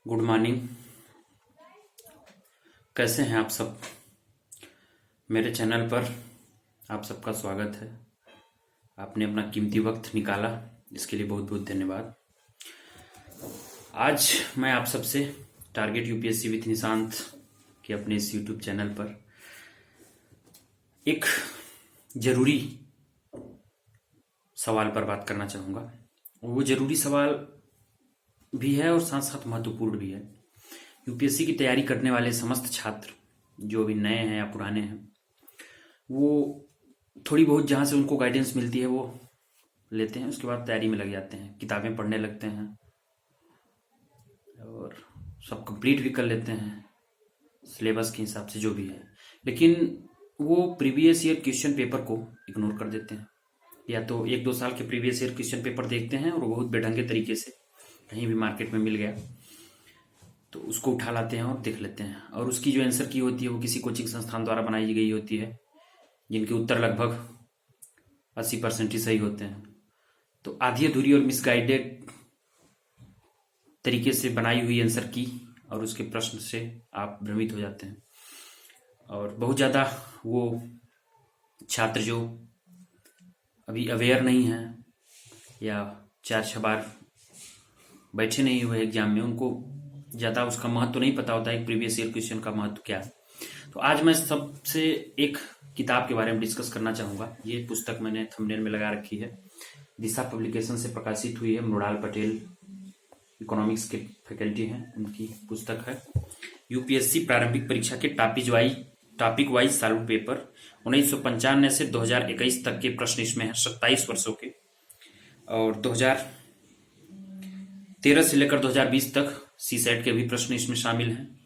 Good morning. कैसे हैं आप सब? मेरे चैनल पर आप सबका स्वागत है। आपने अपना कीमती वक्त निकाला, इसके लिए बहुत बहुत धन्यवाद। आज मैं आप सबसे टारगेट यूपीएससी विथ निशांत के अपने इस यूट्यूब चैनल पर एक जरूरी सवाल पर बात करना चाहूँगा। वो जरूरी सवाल भी है और साथ साथ महत्वपूर्ण भी है। यूपीएससी की तैयारी करने वाले समस्त छात्र, जो भी नए हैं या पुराने हैं, वो थोड़ी बहुत जहाँ से उनको गाइडेंस मिलती है वो लेते हैं, उसके बाद तैयारी में लग जाते हैं, किताबें पढ़ने लगते हैं और सब कंप्लीट भी कर लेते हैं सिलेबस के हिसाब से जो भी है। लेकिन वो प्रीवियस ईयर क्वेश्चन पेपर को इग्नोर कर देते हैं, या तो 1-2 साल के प्रीवियस ईयर क्वेश्चन पेपर देखते हैं और वो बहुत बेढंगे तरीके से कहीं भी मार्केट में मिल गया तो उसको उठा लाते हैं और देख लेते हैं, और उसकी जो आंसर की होती है वो किसी कोचिंग संस्थान द्वारा बनाई गई होती है, जिनके उत्तर लगभग 80% ही सही होते हैं। तो आधी अधूरी और मिसगाइडेड तरीके से बनाई हुई आंसर की और उसके प्रश्न से आप भ्रमित हो जाते हैं। और बहुत ज़्यादा वो छात्र जो अभी अवेयर नहीं हैं या 4-6 बार बैठे नहीं हुए एग्जाम में, उनको ज़्यादा उसका महत्व नहीं पता होता है, प्रीवियस ईयर क्वेश्चन का महत्व क्या है। तो आज मैं सबसे एक किताब के बारे में डिस्कस करना चाहूँगा। ये पुस्तक मैंने थंबनेल में लगा रखी है, दिशा पब्लिकेशन से प्रकाशित हुई है। मृणाल पटेल इकोनॉमिक्स के फैकल्टी हैं, उनकी पुस्तक है। यूपीएससी प्रारंभिक परीक्षा के टॉपिक वाइज सॉल्व पेपर 1995 से 2021 तक के प्रश्न इसमें है, 27 वर्षों के, और 2013 से लेकर 2020 तक सीसेट के भी प्रश्न इसमें शामिल हैं,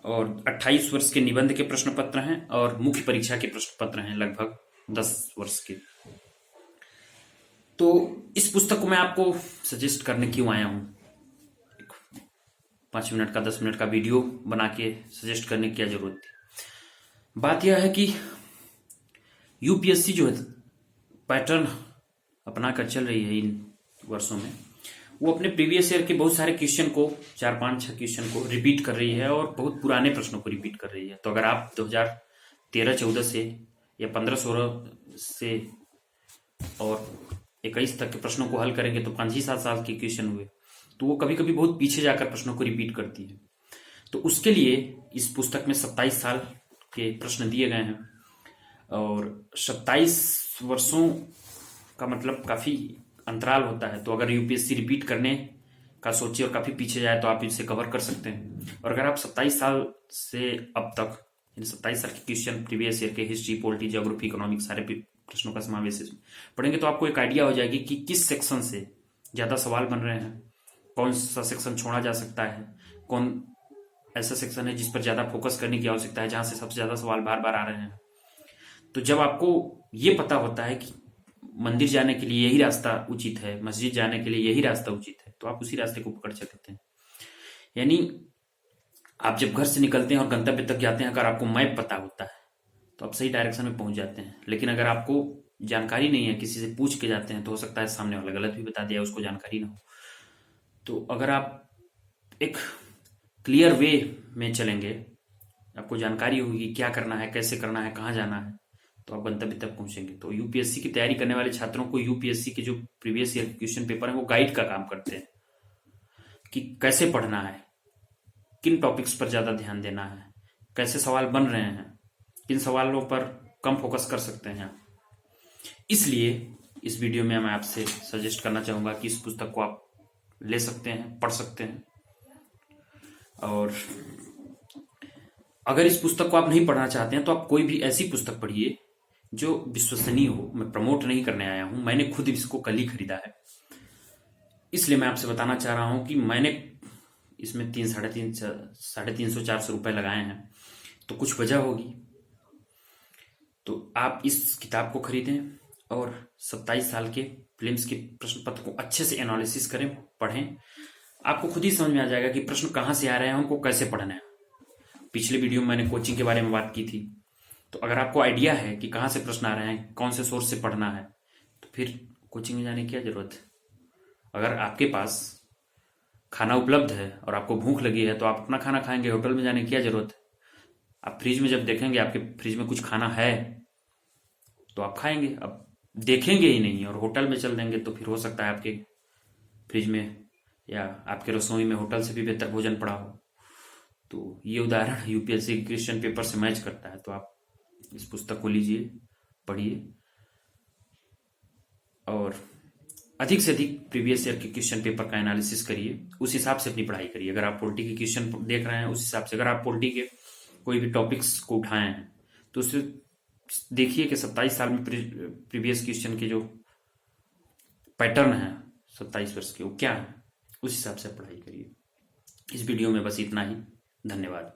और 28 वर्ष के निबंध के प्रश्न पत्र हैं और मुख्य परीक्षा के प्रश्न पत्र हैं लगभग 10 वर्ष के। तो इस पुस्तक को मैं आपको सजेस्ट करने क्यों आया हूं, 5 मिनट का 10 मिनट का वीडियो बना के सजेस्ट करने की क्या जरूरत थी। बात यह है कि यूपीएससी जो है पैटर्न अपना कर चल रही है इन वर्षों में, वो अपने प्रीवियस ईयर के बहुत सारे क्वेश्चन को, 4-5-6 क्वेश्चन को रिपीट कर रही है और बहुत पुराने प्रश्नों को रिपीट कर रही है। तो अगर आप 2013-14 से या 15-16 से और 21 तक के प्रश्नों को हल करेंगे तो 5 ही 7 साल के क्वेश्चन हुए, तो वो कभी कभी बहुत पीछे जाकर प्रश्नों को रिपीट करती है। तो उसके लिए इस पुस्तक में 27 साल के प्रश्न दिए गए हैं, और 27 वर्षों का मतलब काफी अंतराल होता है। तो अगर यूपीएससी रिपीट करने का सोचे और काफी पीछे जाए तो आप इसे कवर कर सकते हैं। और अगर आप 27 साल से अब तक, 27 साल के क्वेश्चन प्रीवियस ईयर के हिस्ट्री, पॉलिटी, ज्योग्राफी, इकोनॉमिक्स सारे प्रश्नों का समावेश पढ़ेंगे तो आपको एक आइडिया हो जाएगी कि किस सेक्शन से ज्यादा सवाल बन रहे हैं, कौन सा सेक्शन छोड़ा जा सकता है, कौन ऐसा सेक्शन है जिस पर ज्यादा फोकस करने की आवश्यकता है, जहां से सबसे ज्यादा सवाल बार बार आ रहे हैं। तो जब आपको ये पता होता है कि मंदिर जाने के लिए यही रास्ता उचित है, मस्जिद जाने के लिए यही रास्ता उचित है, तो आप उसी रास्ते को पकड़ सकते हैं। यानी आप जब घर से निकलते हैं और गंतव्य तक जाते हैं, अगर आपको मैप पता होता है तो आप सही डायरेक्शन में पहुंच जाते हैं। लेकिन अगर आपको जानकारी नहीं है, किसी से पूछ के जाते हैं, तो हो सकता है सामने वाला गलत भी बता दिया, उसको जानकारी ना हो। तो अगर आप एक क्लियर वे में चलेंगे, आपको जानकारी होगी क्या करना है, कैसे करना है, कहाँ जाना है, तो आप गंतव्य तक पहुंचेंगे। तो यूपीएससी की तैयारी करने वाले छात्रों को यूपीएससी के जो प्रीवियस ईयर क्वेश्चन पेपर है वो गाइड का काम करते हैं कि कैसे पढ़ना है, किन टॉपिक्स पर ज्यादा ध्यान देना है, कैसे सवाल बन रहे हैं, किन सवालों पर कम फोकस कर सकते हैं। इसलिए इस वीडियो में मैं आपसे सजेस्ट करना चाहूंगा कि इस पुस्तक को आप ले सकते हैं, पढ़ सकते हैं। और अगर इस पुस्तक को आप नहीं पढ़ना चाहते हैं तो आप कोई भी ऐसी पुस्तक पढ़िए जो विश्वसनीय हो। मैं प्रमोट नहीं करने आया हूं, मैंने खुद इसको कल ही खरीदा है, इसलिए मैं आपसे बताना चाह रहा हूं कि मैंने इसमें 300-350 रुपए लगाए हैं, तो कुछ वजह होगी। तो आप इस किताब को खरीदें और 27 साल के प्रीलिम्स के प्रश्न पत्र को अच्छे से एनालिसिस करें, पढ़ें। आपको खुद ही समझ में आ जाएगा कि प्रश्न कहाँ से आ रहे हैं, उनको कैसे पढ़ना है। पिछले वीडियो में मैंने कोचिंग के बारे में बात की थी, तो अगर आपको आइडिया है कि कहाँ से प्रश्न आ रहे हैं, कौन से सोर्स से पढ़ना है, तो फिर कोचिंग में जाने की क्या जरूरत है। अगर आपके पास खाना उपलब्ध है और आपको भूख लगी है तो आप अपना खाना खाएंगे, होटल में जाने की क्या जरूरत है। आप फ्रिज में जब देखेंगे आपके फ्रिज में कुछ खाना है तो आप खाएंगे, अब देखेंगे ही नहीं और होटल में चल देंगे तो फिर हो सकता है आपके फ्रिज में या आपके रसोई में होटल से भी बेहतर भोजन पड़ा हो। तो ये उदाहरण यूपीएससी क्वेश्चन पेपर से मैच करता है। तो आप इस पुस्तक को लीजिए, पढ़िए और अधिक से अधिक प्रीवियस ईयर के क्वेश्चन पेपर का एनालिसिस करिए, उस हिसाब से अपनी पढ़ाई करिए। अगर आप पॉलिटी के क्वेश्चन देख रहे हैं उस हिसाब से, अगर आप पॉलिटी के कोई भी टॉपिक्स को उठाए हैं तो उससे देखिए कि 27 साल में प्रीवियस क्वेश्चन के जो पैटर्न है 27 वर्ष के वो क्या है, उस हिसाब से पढ़ाई करिए। इस वीडियो में बस इतना ही। धन्यवाद।